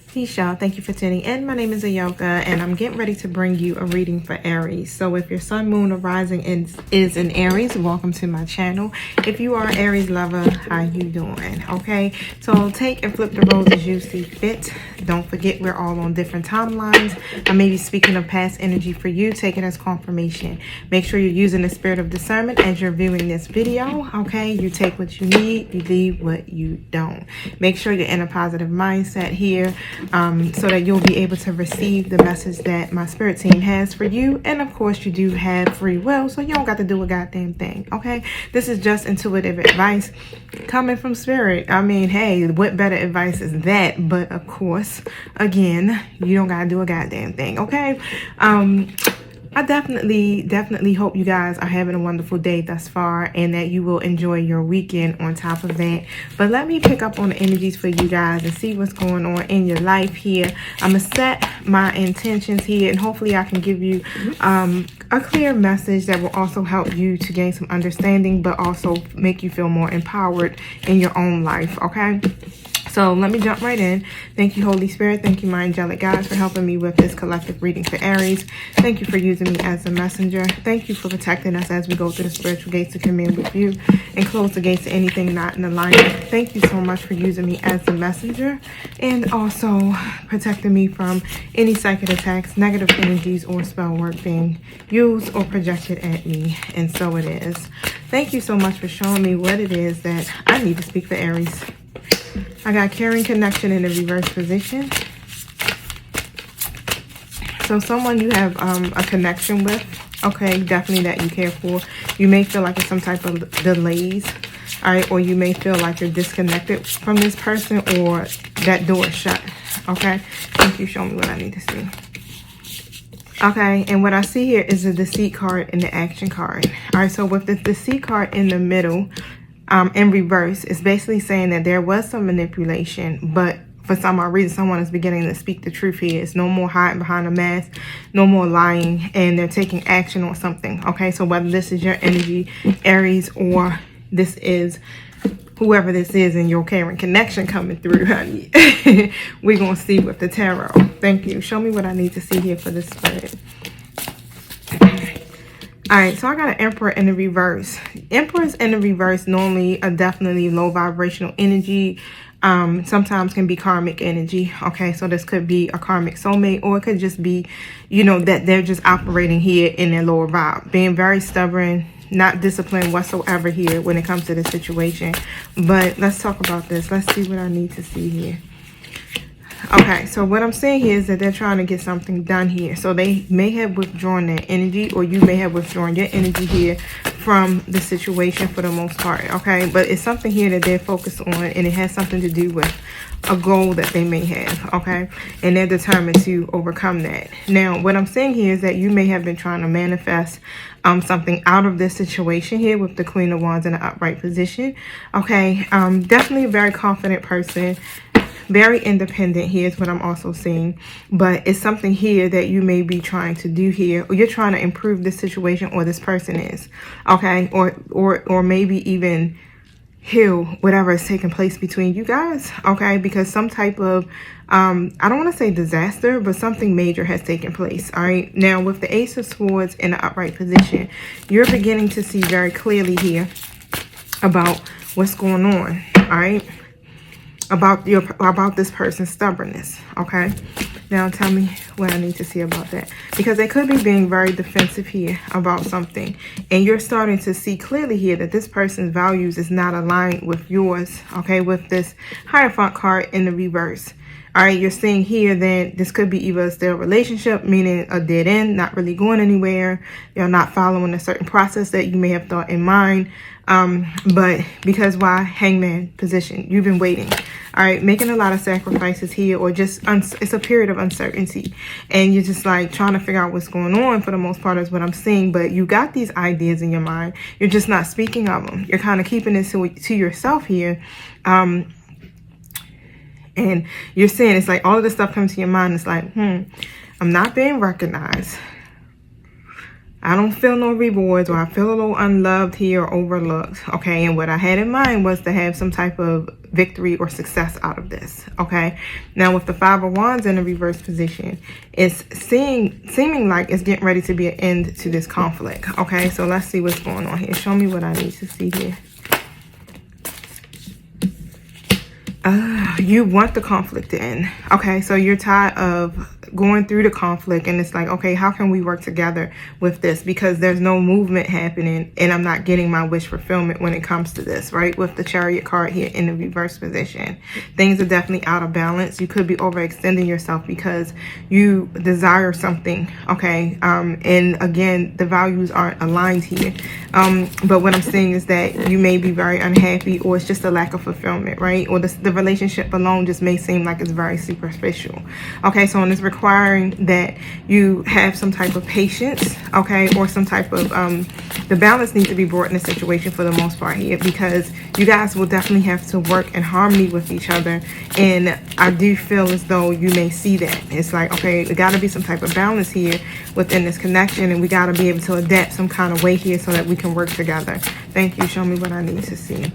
Peace, y'all. Thank you for tuning in. My name is Ayoka, and I'm getting ready to bring you a reading for Aries. So if your sun, moon, or rising is in Aries, welcome to my channel. If you are an Aries lover, how you doing? Okay, so take and flip the roles as you see fit. Don't forget, we're all on different timelines. I may be speaking of past energy for you. Take it as confirmation. Make sure you're using the spirit of discernment as you're viewing this video. Okay, you take what you need, you leave what you don't. Make sure you're in a positive mindset here. So that you'll be able to receive the message that my spirit team has for you. And of course, you do have free will, so you don't got to do a goddamn thing, okay? This is just intuitive advice coming from spirit. I mean, hey, what better advice is that? But of course, again, you don't got to do a goddamn thing, okay? I definitely hope you guys are having a wonderful day thus far and that you will enjoy your weekend on top of that. But let me pick up on the energies for you guys and see what's going on in your life here. I'm going to set my intentions here, and hopefully I can give you a clear message that will also help you to gain some understanding, but also make you feel more empowered in your own life, okay? So let me jump right in. Thank you, Holy Spirit. Thank you, my angelic guides, for helping me with this collective reading for Aries. Thank you for using me as a messenger. Thank you for protecting us as we go through the spiritual gates to commune with you and close the gates to anything not in alignment. Thank you so much for using me as a messenger and also protecting me from any psychic attacks, negative energies, or spell work being used or projected at me. And so it is. Thank you so much for showing me what it is that I need to speak for Aries. I got caring connection in the reverse position. So someone you have a connection with, okay, definitely that you care for. You may feel like it's some type of delays, all right, or you may feel like you're disconnected from this person or that door is shut, okay? Thank you. Show me what I need to see. Okay, and what I see here is the deceit card and the action card. All right, so with the deceit card in the middle, in reverse, it's basically saying that there was some manipulation, but for some odd reason, someone is beginning to speak the truth here. It's no more hiding behind a mask, no more lying, and they're taking action on something. Okay, so whether this is your energy, Aries, or this is whoever this is in your caring connection coming through, honey, we're going to see with the tarot. Thank you. Show me what I need to see here for this spirit. All right, so I got an Emperor in the reverse. Emperors in the reverse normally are definitely low vibrational energy. Sometimes can be karmic energy. Okay, so this could be a karmic soulmate, or it could just be, you know, that they're just operating here in their lower vibe, being very stubborn, not disciplined whatsoever here when it comes to this situation. But let's talk about this. Let's see what I need to see here. Okay, so what I'm saying here is that they're trying to get something done here. So they may have withdrawn their energy, or you may have withdrawn your energy here from the situation for the most part, okay? But it's something here that they're focused on, and it has something to do with a goal that they may have, okay? And they're determined to overcome that. Now, what I'm saying here is that you may have been trying to manifest something out of this situation here with the Queen of Wands in an upright position, okay? Definitely a very confident person. Very independent here is what I'm also seeing. But it's something here that you may be trying to do here, or you're trying to improve this situation, or this person is, okay? Or maybe even heal whatever is taking place between you guys, okay? Because some type of, I don't want to say disaster, but something major has taken place, all right? Now, with the Ace of Swords in the upright position, you're beginning to see very clearly here about what's going on, all right? About this person's stubbornness, okay? Now tell me what I need to see about that, because they could be being very defensive here about something, and you're starting to see clearly here that this person's values is not aligned with yours, okay? With this Hierophant card in the reverse, all right? You're seeing here that this could be either a stale relationship, meaning a dead end, not really going anywhere. You're not following a certain process that you may have thought in mind. But because why? Hangman position. You've been waiting. All right, making a lot of sacrifices here, or just it's a period of uncertainty, and you're just like trying to figure out what's going on for the most part is what I'm seeing. But you got these ideas in your mind. You're just not speaking of them. You're kind of keeping it to yourself here. And you're saying it's like all of this stuff comes to your mind. It's like, I'm not being recognized. I don't feel no rewards, or I feel a little unloved here or overlooked, okay? And what I had in mind was to have some type of victory or success out of this, okay? Now, with the Five of Wands in the reverse position, it's seeming like it's getting ready to be an end to this conflict, okay? So let's see what's going on here. Show me what I need to see here. You want the conflict to end, okay? So you're tired of going through the conflict, and it's like, okay, how can we work together with this? Because there's no movement happening, and I'm not getting my wish fulfillment when it comes to this, right? With the Chariot card here in the reverse position, things are definitely out of balance. You could be overextending yourself because you desire something, okay? And again, the values aren't aligned here. But what I'm saying is that you may be very unhappy, or it's just a lack of fulfillment, right? Or the relationship alone just may seem like it's very superficial, okay? So in this requiring that you have some type of patience, okay, or some type of the balance needs to be brought in the situation for the most part here, because you guys will definitely have to work in harmony with each other. And I do feel as though you may see that it's like, okay, there got to be some type of balance here within this connection, and we got to be able to adapt some kind of way here so that we can work together. Thank you. Show me what I need to see.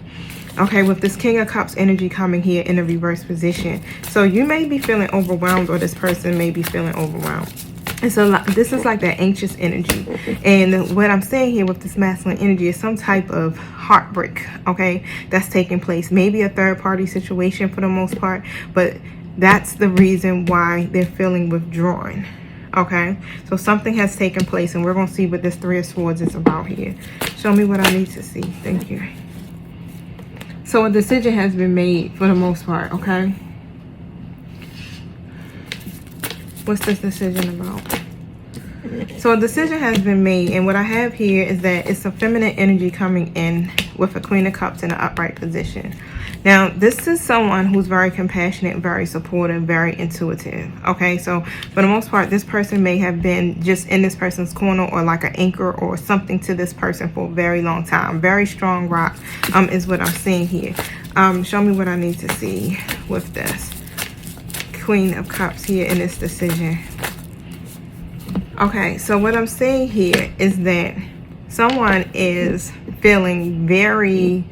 Okay, with this King of Cups energy coming here in a reverse position. So you may be feeling overwhelmed, or this person may be feeling overwhelmed. And so this is like that anxious energy. And what I'm saying here with this masculine energy is some type of heartbreak, okay, that's taking place. Maybe a third party situation for the most part, but that's the reason why they're feeling withdrawn. Okay, so something has taken place, and we're going to see what this Three of Swords is about here. Show me what I need to see. Thank you. So a decision has been made for the most part, okay? What's this decision about? So a decision has been made, and what I have here is that it's a feminine energy coming in with a Queen of Cups in an upright position. Now, this is someone who's very compassionate, very supportive, very intuitive, okay? So for the most part, this person may have been just in this person's corner, or like an anchor or something to this person for a very long time. Very strong rock is what I'm seeing here. Show me what I need to see with this Queen of Cups here in this decision. Okay, so what I'm seeing here is that someone is feeling very,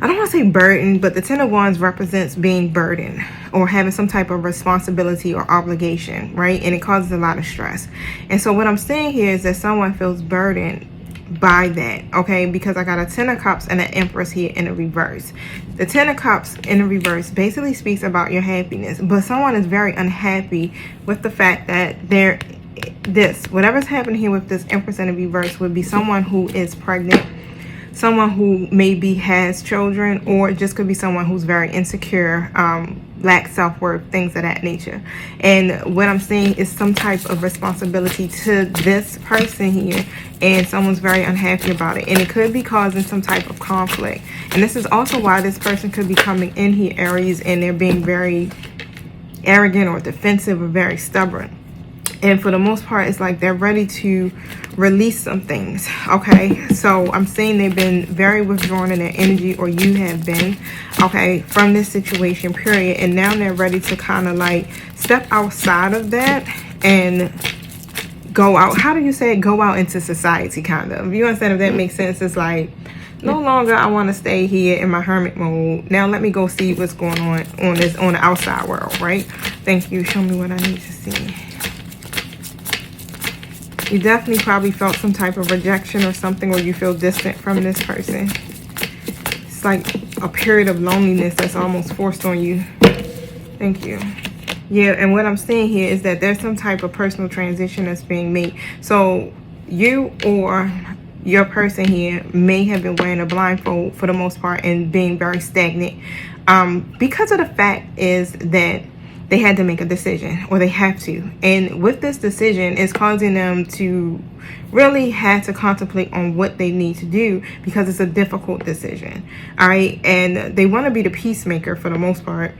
I don't want to say burdened, but the Ten of Wands represents being burdened or having some type of responsibility or obligation, right? And it causes a lot of stress. And so what I'm saying here is that someone feels burdened by that, okay? Because I got a Ten of Cups and an Empress here in the reverse. The Ten of Cups in the reverse basically speaks about your happiness, but someone is very unhappy with the fact that whatever's happening here with this Empress in the reverse would be someone who is pregnant, someone who maybe has children, or it just could be someone who's very insecure, lacks self-worth, things of that nature. And what I'm seeing is some type of responsibility to this person here, and someone's very unhappy about it, and it could be causing some type of conflict. And this is also why this person could be coming in here, Aries, and they're being very arrogant or defensive or very stubborn. And for the most part, it's like they're ready to release some things, okay? So I'm saying they've been very withdrawn in their energy, or you have been, okay, from this situation, period. And now they're ready to kind of like step outside of that and go out. How do you say it? Go out into society, kind of. You understand if that makes sense? It's like, no longer I want to stay here in my hermit mode. Now let me go see what's going on the outside world, right? Thank you. Show me what I need to see. You definitely probably felt some type of rejection or something, or you feel distant from this person. It's like a period of loneliness that's almost forced on you. Thank you. Yeah, and what I'm seeing here is that there's some type of personal transition that's being made. So you or your person here may have been wearing a blindfold for the most part and being very stagnant. Because of the fact is that they had to make a decision, or they have to. And with this decision, it's causing them to really have to contemplate on what they need to do, because it's a difficult decision. All right. And they want to be the peacemaker for the most part.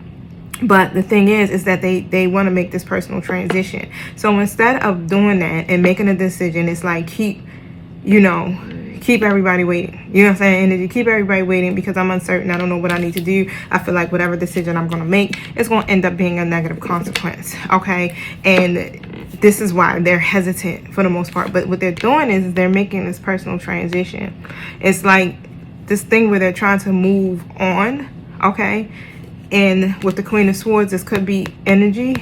But the thing is that they want to make this personal transition. So instead of doing that and making a decision, it's like keep everybody waiting. You know what I'm saying? And if you keep everybody waiting because I'm uncertain, I don't know what I need to do, I feel like whatever decision I'm going to make is going to end up being a negative consequence, okay? And this is why they're hesitant for the most part. But what they're doing is they're making this personal transition. It's like this thing where they're trying to move on, okay? And with the Queen of Swords, this could be energy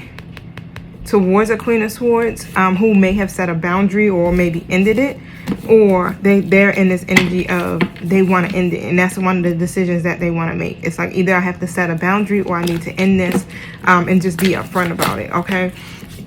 towards a Queen of Swords who may have set a boundary or maybe ended it, or they're in this energy of they want to end it, and that's one of the decisions that they want to make. It's like either I have to set a boundary or I need to end this and just be upfront about it, okay?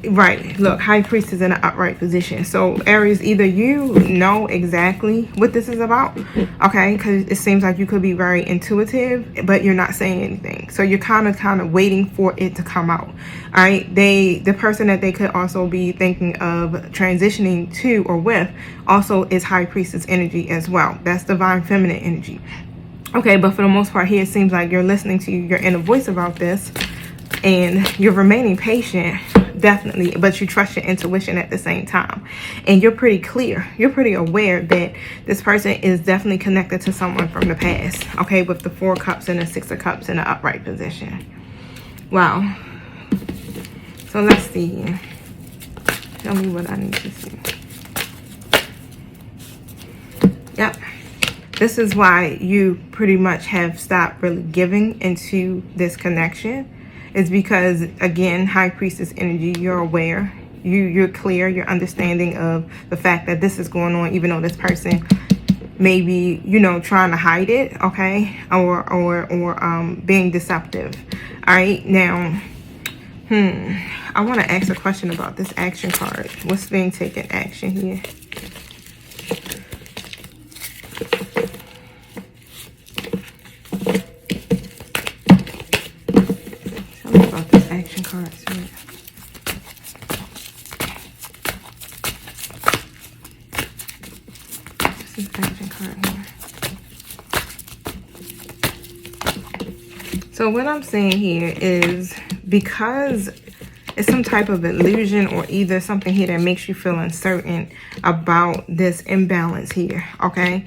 Right, look, High Priestess in an upright position. So Aries, either you know exactly what this is about, okay, because it seems like you could be very intuitive, but you're not saying anything. So you're kind of waiting for it to come out. All right, the person that they could also be thinking of transitioning to or with also is High Priestess energy as well. That's divine feminine energy. Okay, but for the most part here, it seems like you're listening to your inner voice about this, and you're remaining patient, definitely, but you trust your intuition at the same time. And you're pretty clear, you're pretty aware that this person is definitely connected to someone from the past, okay, with the 4 cups and the 6 of cups in the upright position. Wow. So let's see here. Tell me what I need to see. Yep. This is why you pretty much have stopped really giving into this connection. It's because, again, High Priestess energy, you're aware, you're clear, you're understanding of the fact that this is going on, even though this person may be, you know, trying to hide it, okay, or being deceptive. All right, now, I want to ask a question about this action card. What's being taken action here? About this action card, right? This is action card here. So what I'm saying here is, because it's some type of illusion or either something here that makes you feel uncertain about this imbalance here, okay?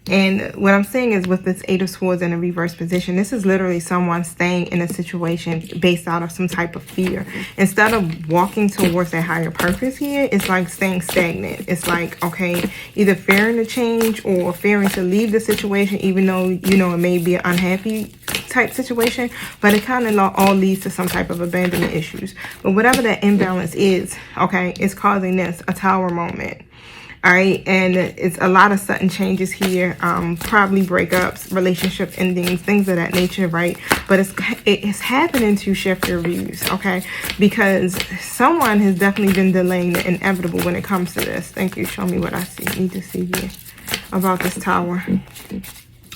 And what I'm saying is, with this 8 of Swords in a reverse position, this is literally someone staying in a situation based out of some type of fear. Instead of walking towards their higher purpose here, it's like staying stagnant. It's like, okay, either fearing to change or fearing to leave the situation, even though, you know, it may be an unhappy type situation, but it kind of all leads to some type of abandonment issues. But whatever that imbalance is, okay, it's causing this, a Tower moment. All right, and it's a lot of sudden changes here, probably breakups, relationship endings, things of that nature, right? But it's happening to shift your views, okay? Because someone has definitely been delaying the inevitable when it comes to this. Thank you. Show me what I need to see here about this Tower.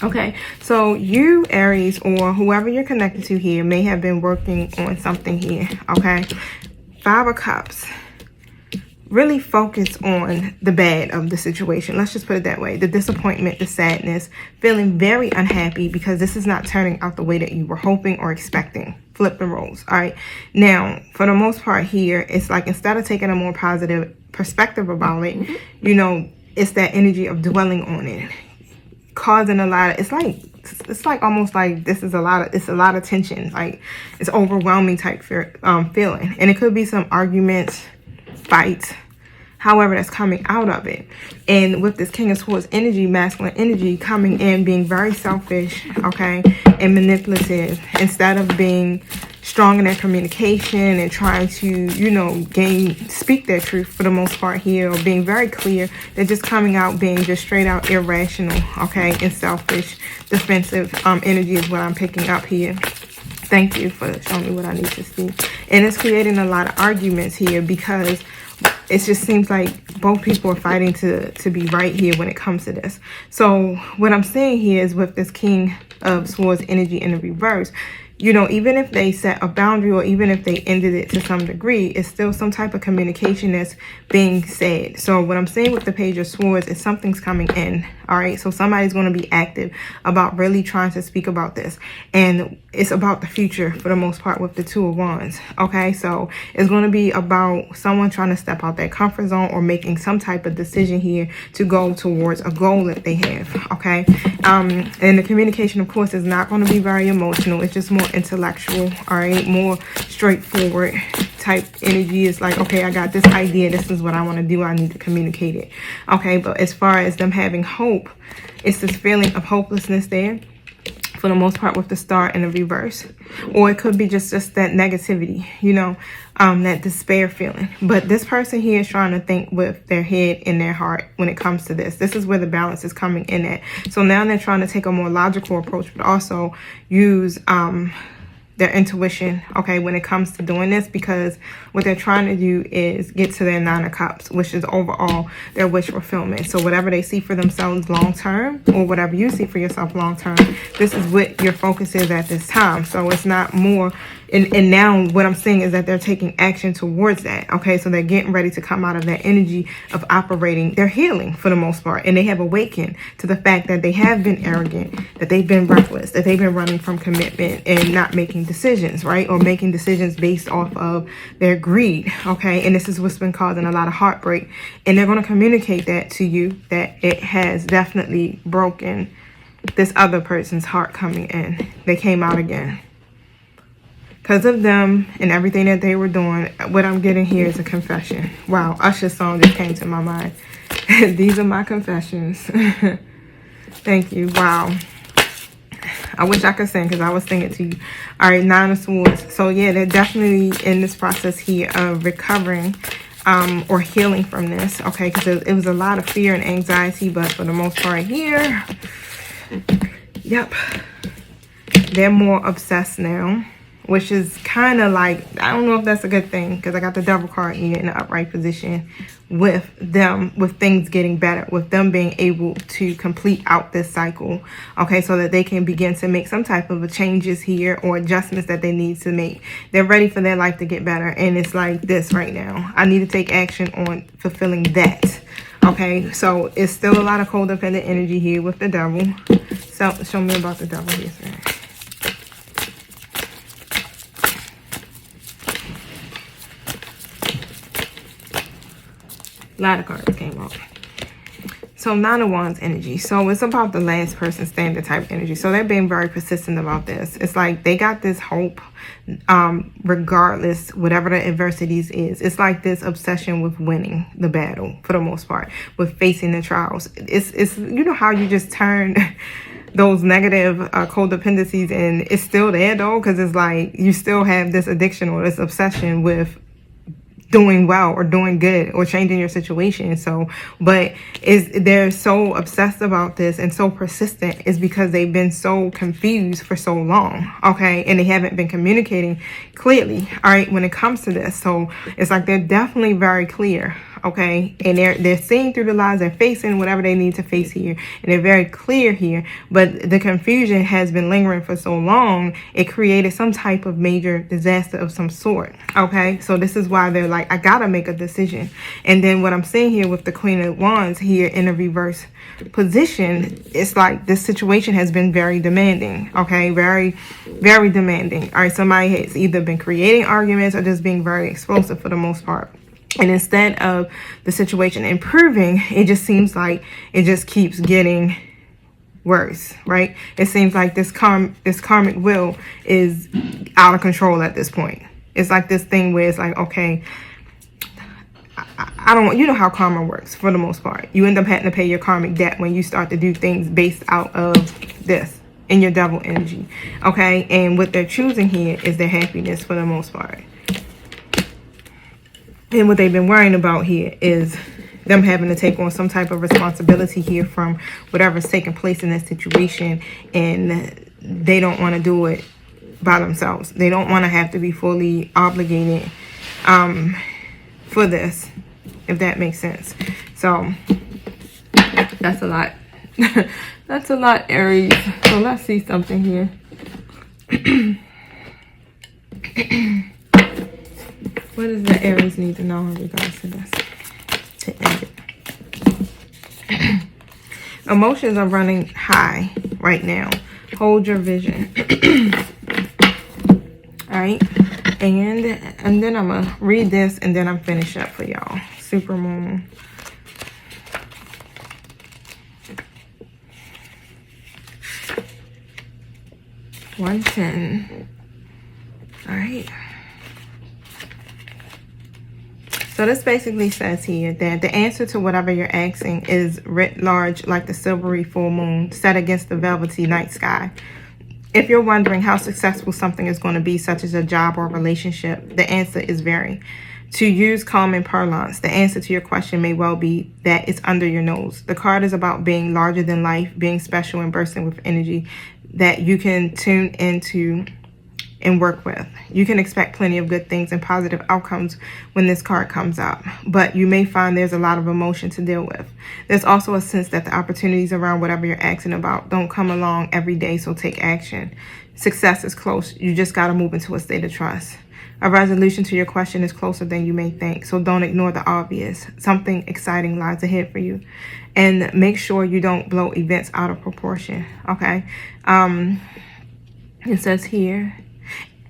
Okay, so you, Aries, or whoever you're connected to here, may have been working on something here, okay? 5 of Cups. Really focus on the bad of the situation. Let's just put it that way. The disappointment, the sadness, feeling very unhappy because this is not turning out the way that you were hoping or expecting. Flip the roles, all right? Now, for the most part here, it's like instead of taking a more positive perspective about it, you know, it's that energy of dwelling on it, causing a lot of, it's like almost like this is a lot of tension, like it's overwhelming type feeling. And it could be some arguments, fights, however that's coming out of it. And with this King of Swords energy, masculine energy coming in, being very selfish, okay, and manipulative, instead of being strong in their communication and trying to, you know, speak their truth for the most part here, or being very clear, they're just coming out being just straight out irrational, okay, and selfish, defensive energy is what I'm picking up here. Thank you for showing me what I need to see. And it's creating a lot of arguments here because it just seems like both people are fighting to be right here when it comes to this. So what I'm saying here is, with this King of Swords energy in the reverse, you know, even if they set a boundary or even if they ended it to some degree, it's still some type of communication that's being said. So what I'm saying with the Page of Swords is something's coming in, all right? So somebody's going to be active about really trying to speak about this. And it's about the future for the most part with the Two of Wands, okay? So it's going to be about someone trying to step out their comfort zone or making some type of decision here to go towards a goal that they have, okay? And the communication, of course, is not going to be very emotional. It's just more intellectual, all right, more straightforward type energy is like, okay, I got this idea. This is what I want to do. I need to communicate it. Okay, but as far as them having hope, it's this feeling of hopelessness there, for the most part, with the star in the reverse. Or it could be just that negativity, you know, that despair feeling. But this person here is trying to think with their head and their heart when it comes to this. This is where the balance is coming in at. So now they're trying to take a more logical approach, but also use their intuition, okay, when it comes to doing this, because what they're trying to do is get to their 9 of Cups, which is overall their wish fulfillment. So whatever they see for themselves long term, or whatever you see for yourself long term, this is what your focus is at this time. So it's not more, and now what I'm seeing is that they're taking action towards that, okay? So they're getting ready to come out of that energy of operating. They're healing for the most part, and they have awakened to the fact that they have been arrogant, that they've been reckless, that they've been running from commitment and not making decisions, right? Or making decisions based off of their greed, okay? And this is what's been causing a lot of heartbreak. And they're going to communicate that to you, that it has definitely broken this other person's heart coming in. They came out again. Because of them and everything that they were doing, what I'm getting here is a confession. Wow, Usher's song just came to my mind. These are my confessions. Thank you. Wow. I wish I could sing because I was singing to you. All right, 9 of Swords. So yeah, they're definitely in this process here of recovering or healing from this. Okay, because it was a lot of fear and anxiety, but for the most part here, yep, they're more obsessed now. Which is kind of like, I don't know if that's a good thing, because I got the Devil card here in the upright position with them, with things getting better, with them being able to complete out this cycle, okay, so that they can begin to make some type of changes here or adjustments that they need to make. They're ready for their life to get better, and it's like this right now. I need to take action on fulfilling that, okay? So it's still a lot of codependent energy here with the Devil. So show me about the Devil here, sir. A lot of cards came out. So 9 of Wands energy. So it's about the last person standing type energy. So they're being very persistent about this. It's like they got this hope regardless, whatever the adversities is. It's like this obsession with winning the battle for the most part, with facing the trials. It's you know how you just turn those negative codependencies and it's still there though, because it's like you still have this addiction or this obsession with doing well or doing good or changing your situation. So, but they're so obsessed about this and so persistent is because they've been so confused for so long, okay, and they haven't been communicating clearly, all right, when it comes to this. So it's like they're definitely very clear, okay, and they're seeing through the lies, they're facing whatever they need to face here, and they're very clear here, but the confusion has been lingering for so long, it created some type of major disaster of some sort, okay? So this is why they're like, I gotta make a decision. And then what I'm seeing here with the Queen of Wands here in a reverse position, it's like this situation has been very demanding, okay? Very, very demanding. All right, somebody has either been creating arguments or just being very explosive for the most part. And instead of the situation improving, it just seems like it just keeps getting worse, right? It seems like this karmic will is out of control at this point. It's like this thing where it's like, okay, I don't, you know how karma works for the most part. You end up having to pay your karmic debt when you start to do things based out of this in your Devil energy, okay? And what they're choosing here is their happiness for the most part. And what they've been worrying about here is them having to take on some type of responsibility here from whatever's taking place in that situation. And they don't want to do it by themselves. They don't want to have to be fully obligated for this, if that makes sense. So that's a lot. That's a lot, Aries. So let's see something here. What does the Aries need to know in regards to this? To end it. Emotions are running high right now. Hold your vision. All right. And then I'm going to read this and then I'm finished up for y'all. Super moon. $110. All right. So this basically says here that the answer to whatever you're asking is writ large like the silvery full moon set against the velvety night sky. If you're wondering how successful something is going to be, such as a job or relationship, the answer is very. To use common parlance, the answer to your question may well be that it's under your nose. The card is about being larger than life, being special and bursting with energy that you can tune into and work with. You can expect plenty of good things and positive outcomes when this card comes up, but you may find there's a lot of emotion to deal with. There's also a sense that the opportunities around whatever you're asking about don't come along every day, so take action. Success is close. You just got to move into a state of trust. A resolution to your question is closer than you may think, so don't ignore the obvious. Something exciting lies ahead for you. And make sure you don't blow events out of proportion, okay? It says here,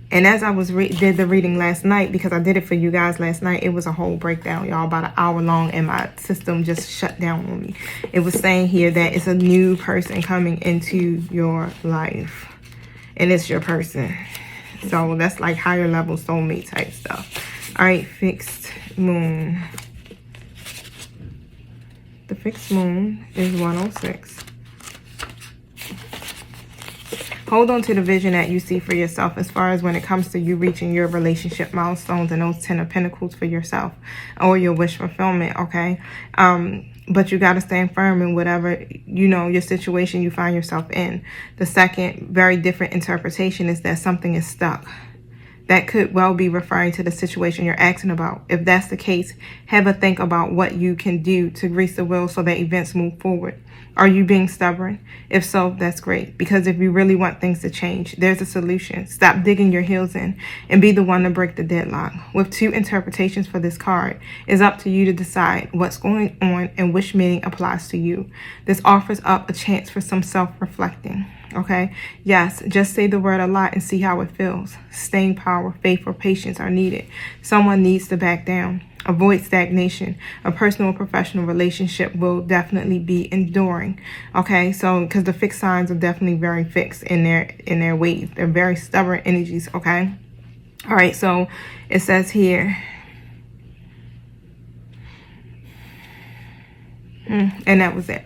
and as I did the reading last night, because I did it for you guys last night, it was a whole breakdown, y'all, about an hour long, and my system just shut down on me. It was saying here that it's a new person coming into your life, and it's your person. So that's like higher level soulmate type stuff. All right, fixed moon. The fixed moon is 106. Hold on to the vision that you see for yourself as far as when it comes to you reaching your relationship milestones and those 10 of Pentacles for yourself or your wish fulfillment, okay? But you got to stand firm in whatever, you know, your situation you find yourself in. The second, very different interpretation is that something is stuck. That could well be referring to the situation you're asking about. If that's the case, have a think about what you can do to grease the wheel so that events move forward. Are you being stubborn? If so, that's great. Because if you really want things to change, there's a solution. Stop digging your heels in and be the one to break the deadlock. With two interpretations for this card, it's up to you to decide what's going on and which meaning applies to you. This offers up a chance for some self-reflecting. Okay, yes, just say the word a lot and see how it feels. Staying power, faith, or patience are needed. Someone needs to back down. Avoid stagnation. A personal or professional relationship will definitely be enduring. Okay, so because the fixed signs are definitely very fixed in their ways. They're very stubborn energies. Okay, all right, so it says here, and that was it.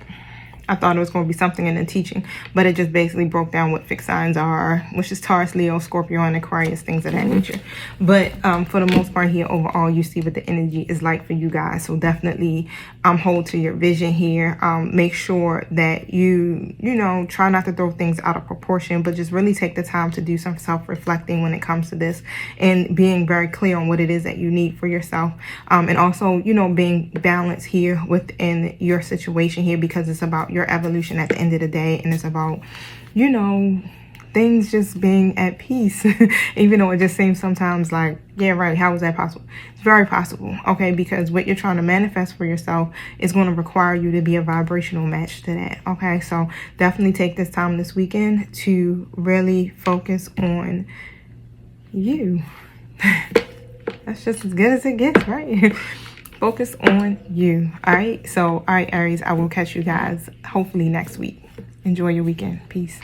I thought it was going to be something in the teaching, but it just basically broke down what fixed signs are, which is Taurus, Leo, Scorpio, and Aquarius, things of that nature. But for the most part here, overall, you see what the energy is like for you guys. So definitely hold to your vision here. Make sure that you know, try not to throw things out of proportion, but just really take the time to do some self-reflecting when it comes to this and being very clear on what it is that you need for yourself. And also, you know, being balanced here within your situation here, because it's about your evolution at the end of the day, and it's about, you know, things just being at peace. Even though it just seems sometimes like, yeah, right, how is that possible? It's very possible, okay, because what you're trying to manifest for yourself is going to require you to be a vibrational match to that, okay? So definitely take this time this weekend to really focus on you. That's just as good as it gets, right? Focus on you. All right. So, all right, Aries, I will catch you guys hopefully next week. Enjoy your weekend. Peace.